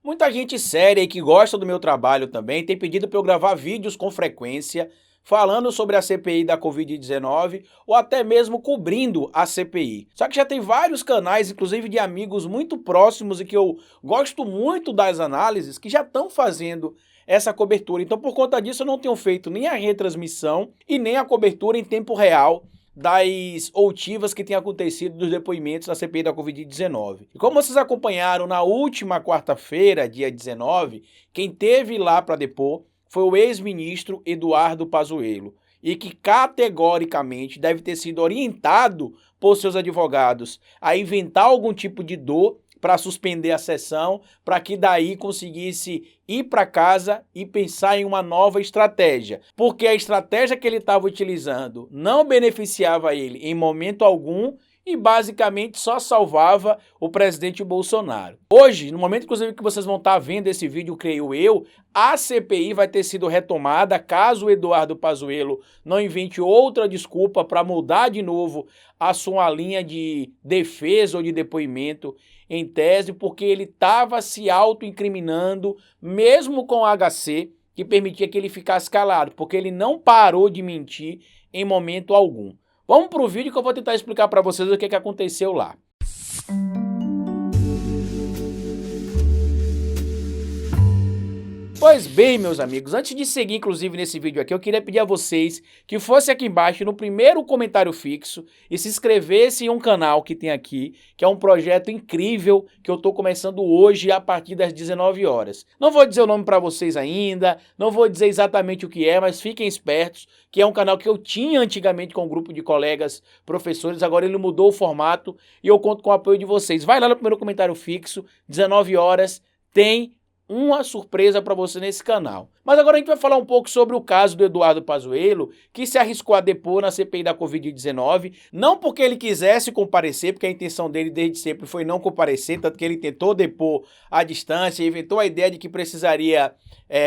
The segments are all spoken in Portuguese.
Muita gente séria e que gosta do meu trabalho também tem pedido para eu gravar vídeos com frequência falando sobre a CPI da Covid-19 ou até mesmo cobrindo a CPI. Só que já tem vários canais, inclusive de amigos muito próximos e que eu gosto muito das análises, que já estão fazendo essa cobertura. Então, por conta disso, eu não tenho feito nem a retransmissão e nem a cobertura em tempo real das outivas que têm acontecido dos depoimentos da CPI da Covid-19. E como vocês acompanharam na última quarta-feira, dia 19, quem teve lá para depor foi o ex-ministro Eduardo Pazuello, e que categoricamente deve ter sido orientado por seus advogados a inventar algum tipo de dor para suspender a sessão, para que daí conseguisse ir para casa e pensar em uma nova estratégia. Porque a estratégia que ele estava utilizando não beneficiava ele em momento algum e basicamente só salvava o presidente Bolsonaro. Hoje, no momento inclusive que vocês vão estar vendo esse vídeo, creio eu, a CPI vai ter sido retomada caso o Eduardo Pazuello não invente outra desculpa para mudar de novo a sua linha de defesa ou de depoimento em tese, porque ele estava se auto-incriminando, mesmo com o HC, que permitia que ele ficasse calado, porque ele não parou de mentir em momento algum. Vamos para o vídeo que eu vou tentar explicar para vocês o que aconteceu lá. Pois bem, meus amigos, antes de seguir inclusive nesse vídeo aqui, eu queria pedir a vocês que fosse aqui embaixo no primeiro comentário fixo e se inscrevesse em um canal que tem aqui, que é um projeto incrível que eu estou começando hoje a partir das 19 horas. Não vou dizer o nome para vocês ainda, não vou dizer exatamente o que é, mas fiquem espertos, que é um canal que eu tinha antigamente com um grupo de colegas professores, agora ele mudou o formato e eu conto com o apoio de vocês. Vai lá no primeiro comentário fixo, 19 horas, tem uma surpresa para você nesse canal. Mas agora a gente vai falar um pouco sobre o caso do Eduardo Pazuello, que se arriscou a depor na CPI da Covid-19, não porque ele quisesse comparecer, porque a intenção dele desde sempre foi não comparecer, tanto que ele tentou depor à distância, inventou a ideia de que precisaria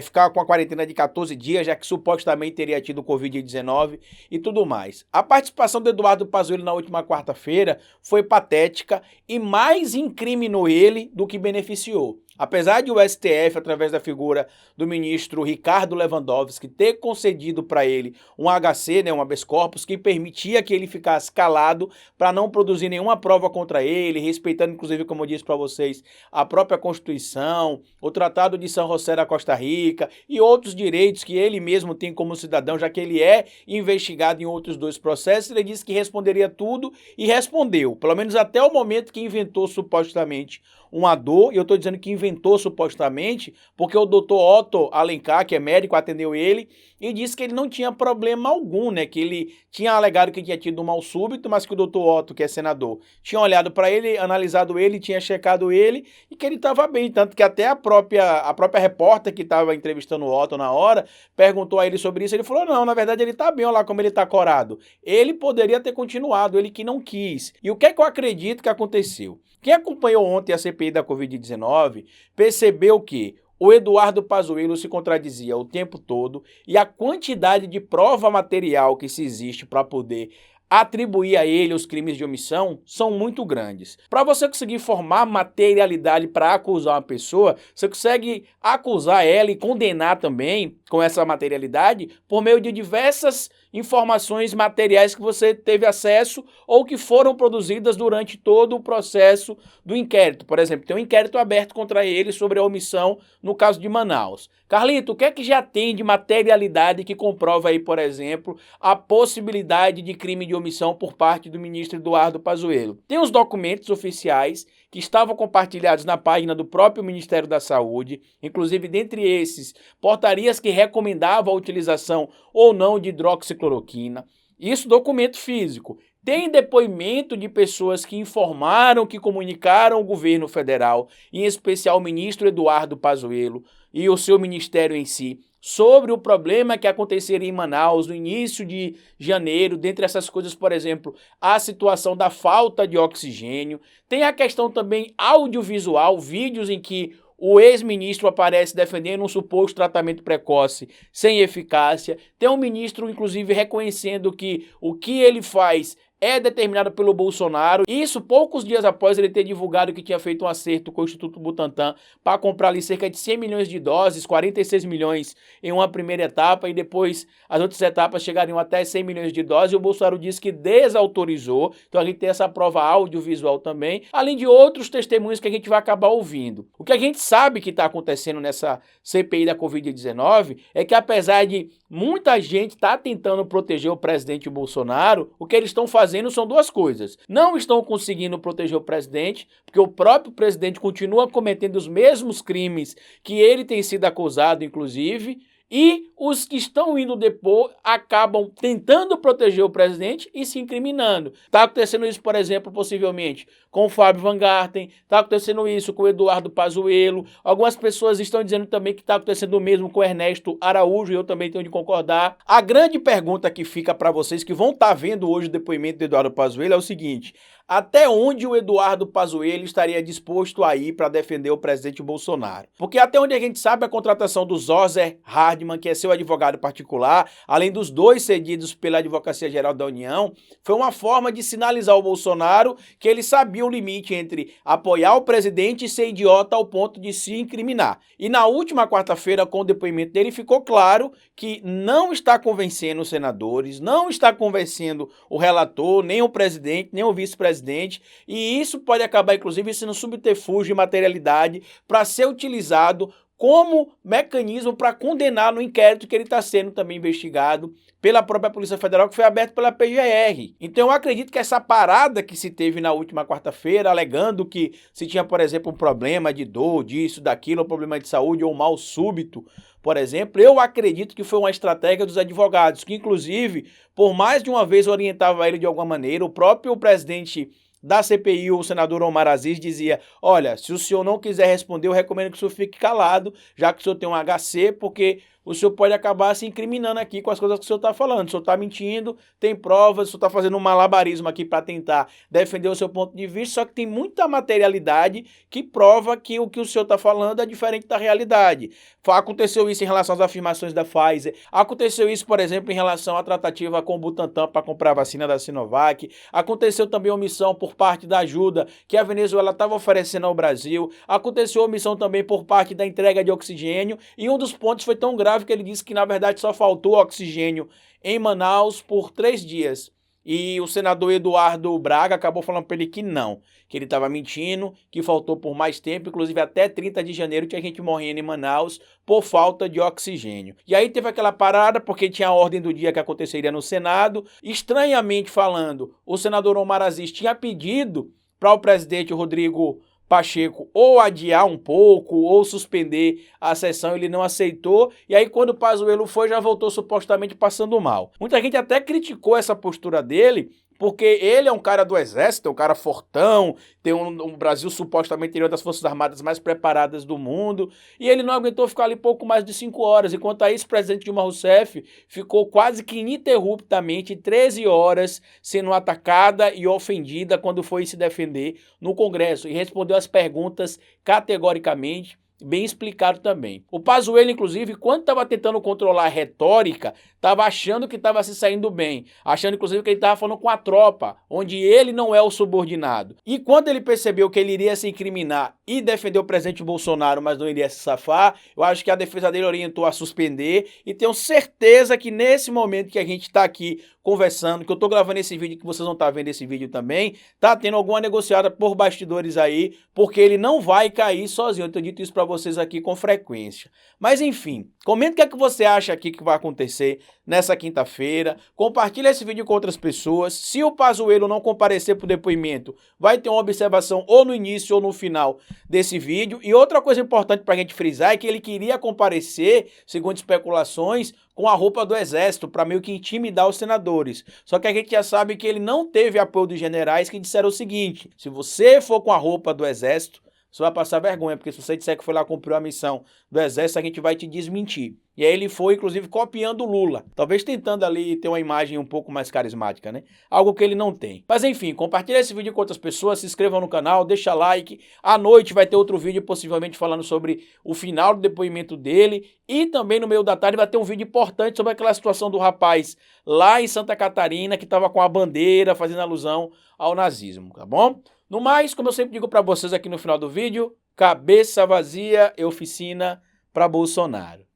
ficar com a quarentena de 14 dias, já que supostamente teria tido Covid-19 e tudo mais. A participação do Eduardo Pazuello na última quarta-feira foi patética e mais incriminou ele do que beneficiou. Apesar de o STF, através da figura do ministro Ricardo Lewandowski, ter concedido para ele um HC, um habeas corpus, que permitia que ele ficasse calado para não produzir nenhuma prova contra ele, respeitando, inclusive, como eu disse para vocês, a própria Constituição, o Tratado de São José da Costa Rica e outros direitos que ele mesmo tem como cidadão, já que ele é investigado em outros dois processos, ele disse que responderia tudo e respondeu, pelo menos até o momento que inventou supostamente uma dor, e eu estou dizendo que inventou supostamente, porque o doutor Otto Alencar, que é médico, atendeu ele e disse que ele não tinha problema algum, que ele tinha alegado que tinha tido um mal súbito, mas que o doutor Otto, que é senador, tinha olhado para ele, analisado ele, tinha checado ele e que ele estava bem, tanto que até a própria repórter que estava entrevistando o Otto na hora, perguntou a ele sobre isso, ele falou, não, na verdade ele está bem, olha lá como ele está corado. Ele poderia ter continuado, ele que não quis. E o que é que eu acredito que aconteceu? Quem acompanhou ontem a CPI da Covid-19 percebeu que o Eduardo Pazuello se contradizia o tempo todo e a quantidade de prova material que se existe para poder atribuir a ele os crimes de omissão são muito grandes. Para você conseguir formar materialidade para acusar uma pessoa, você consegue acusar ela e condenar também com essa materialidade por meio de diversas informações materiais que você teve acesso ou que foram produzidas durante todo o processo do inquérito. Por exemplo, tem um inquérito aberto contra ele sobre a omissão no caso de Manaus. Carlito, o que é que já tem de materialidade que comprova aí, por exemplo, a possibilidade de crime de omissão por parte do ministro Eduardo Pazuello? Tem os documentos oficiais que estavam compartilhados na página do próprio Ministério da Saúde, inclusive dentre esses, portarias que recomendavam a utilização ou não de hidroxicloroquina. Isso documento físico. Tem depoimento de pessoas que informaram, que comunicaram ao governo federal, em especial o ministro Eduardo Pazuello e o seu ministério em si, sobre o problema que aconteceria em Manaus no início de janeiro, dentre essas coisas, por exemplo, a situação da falta de oxigênio. Tem a questão também audiovisual, vídeos em que o ex-ministro aparece defendendo um suposto tratamento precoce sem eficácia. Tem um ministro, inclusive, reconhecendo que o que ele faz é determinada pelo Bolsonaro. Isso poucos dias após ele ter divulgado que tinha feito um acerto com o Instituto Butantan para comprar ali cerca de 100 milhões de doses, 46 milhões em uma primeira etapa e depois as outras etapas chegariam até 100 milhões de doses, e o Bolsonaro disse que desautorizou. Então a gente tem essa prova audiovisual também, além de outros testemunhos que a gente vai acabar ouvindo. O que a gente sabe que está acontecendo nessa CPI da Covid-19 é que, apesar de muita gente estar tentando proteger o presidente Bolsonaro, o que eles estão fazendo são duas coisas. Não estão conseguindo proteger o presidente, porque o próprio presidente continua cometendo os mesmos crimes que ele tem sido acusado, inclusive, e os que estão indo depor acabam tentando proteger o presidente e se incriminando. Está acontecendo isso, por exemplo, possivelmente com o Fábio Van Garten, está acontecendo isso com o Eduardo Pazuello, algumas pessoas estão dizendo também que está acontecendo o mesmo com o Ernesto Araújo, e eu também tenho de concordar. A grande pergunta que fica para vocês que vão estar vendo hoje o depoimento do Eduardo Pazuello é o seguinte: até onde o Eduardo Pazuello estaria disposto a ir para defender o presidente Bolsonaro? Porque até onde a gente sabe, a contratação do Zoser Hardman, que é seu advogado particular, além dos dois cedidos pela Advocacia Geral da União, foi uma forma de sinalizar ao Bolsonaro que ele sabia o limite entre apoiar o presidente e ser idiota ao ponto de se incriminar. E na última quarta-feira, com o depoimento dele, ficou claro que não está convencendo os senadores, não está convencendo o relator, nem o presidente, nem o vice-presidente, e isso pode acabar, inclusive, sendo subterfúgio e materialidade para ser utilizado como mecanismo para condenar no inquérito que ele está sendo também investigado pela própria Polícia Federal, que foi aberto pela PGR. Então eu acredito que essa parada que se teve na última quarta-feira, alegando que se tinha, por exemplo, um problema de dor, disso, daquilo, um problema de saúde ou um mal súbito, por exemplo, eu acredito que foi uma estratégia dos advogados, que inclusive, por mais de uma vez orientava ele de alguma maneira. O próprio presidente da CPI, o senador Omar Aziz, dizia: olha, se o senhor não quiser responder, eu recomendo que o senhor fique calado, já que o senhor tem um HC, porque o senhor pode acabar se incriminando aqui com as coisas que o senhor está falando. O senhor está mentindo, tem provas, o senhor está fazendo um malabarismo aqui para tentar defender o seu ponto de vista, só que tem muita materialidade que prova que o senhor está falando é diferente da realidade. Aconteceu isso em relação às afirmações da Pfizer, aconteceu isso, por exemplo, em relação à tratativa com o Butantan para comprar a vacina da Sinovac, aconteceu também omissão por parte da ajuda que a Venezuela estava oferecendo ao Brasil, aconteceu omissão também por parte da entrega de oxigênio, e um dos pontos foi tão grave que ele disse que, na verdade, só faltou oxigênio em Manaus por 3 dias. E o senador Eduardo Braga acabou falando para ele que não, que ele estava mentindo, que faltou por mais tempo, inclusive até 30 de janeiro tinha gente morrendo em Manaus por falta de oxigênio. E aí teve aquela parada porque tinha a ordem do dia que aconteceria no Senado. Estranhamente falando, o senador Omar Aziz tinha pedido para o presidente Rodrigo Pacheco ou adiar um pouco ou suspender a sessão, ele não aceitou, e aí quando o Pazuello foi, já voltou supostamente passando mal. Muita gente até criticou essa postura dele, porque ele é um cara do exército, é um cara fortão, tem um Brasil supostamente uma das Forças Armadas mais preparadas do mundo, e ele não aguentou ficar ali pouco mais de 5 horas. Enquanto a ex-presidente Dilma Rousseff ficou quase que ininterruptamente 13 horas sendo atacada e ofendida quando foi se defender no Congresso, e respondeu as perguntas categoricamente, bem explicado também. O Pazuello, inclusive, quando estava tentando controlar a retórica, estava achando que estava se saindo bem, achando, inclusive, que ele estava falando com a tropa, onde ele não é o subordinado. E quando ele percebeu que ele iria se incriminar e defender o presidente Bolsonaro, mas não iria se safar, eu acho que a defesa dele orientou a suspender, e tenho certeza que nesse momento que a gente está aqui conversando, que eu estou gravando esse vídeo, que vocês vão estar vendo esse vídeo também, tá tendo alguma negociada por bastidores aí, porque ele não vai cair sozinho. Eu tenho dito isso para vocês aqui com frequência. Mas enfim, comenta o que é que você acha aqui que vai acontecer nessa quinta-feira, compartilha esse vídeo com outras pessoas. Se o Pazuello não comparecer para o depoimento, vai ter uma observação ou no início ou no final desse vídeo. E outra coisa importante para a gente frisar é que ele queria comparecer, segundo especulações, com a roupa do exército, para meio que intimidar os senadores. Só que a gente já sabe que ele não teve apoio dos generais, que disseram o seguinte: se você for com a roupa do exército, você vai passar vergonha, porque se você disser que foi lá cumpriu a missão do exército, a gente vai te desmentir. E aí ele foi, inclusive, copiando o Lula. Talvez tentando ali ter uma imagem um pouco mais carismática, né? Algo que ele não tem. Mas enfim, compartilha esse vídeo com outras pessoas, se inscrevam no canal, deixa like. À noite vai ter outro vídeo, possivelmente falando sobre o final do depoimento dele. E também no meio da tarde vai ter um vídeo importante sobre aquela situação do rapaz lá em Santa Catarina, que estava com a bandeira fazendo alusão ao nazismo, tá bom? No mais, como eu sempre digo para vocês aqui no final do vídeo, cabeça vazia e oficina para Bolsonaro.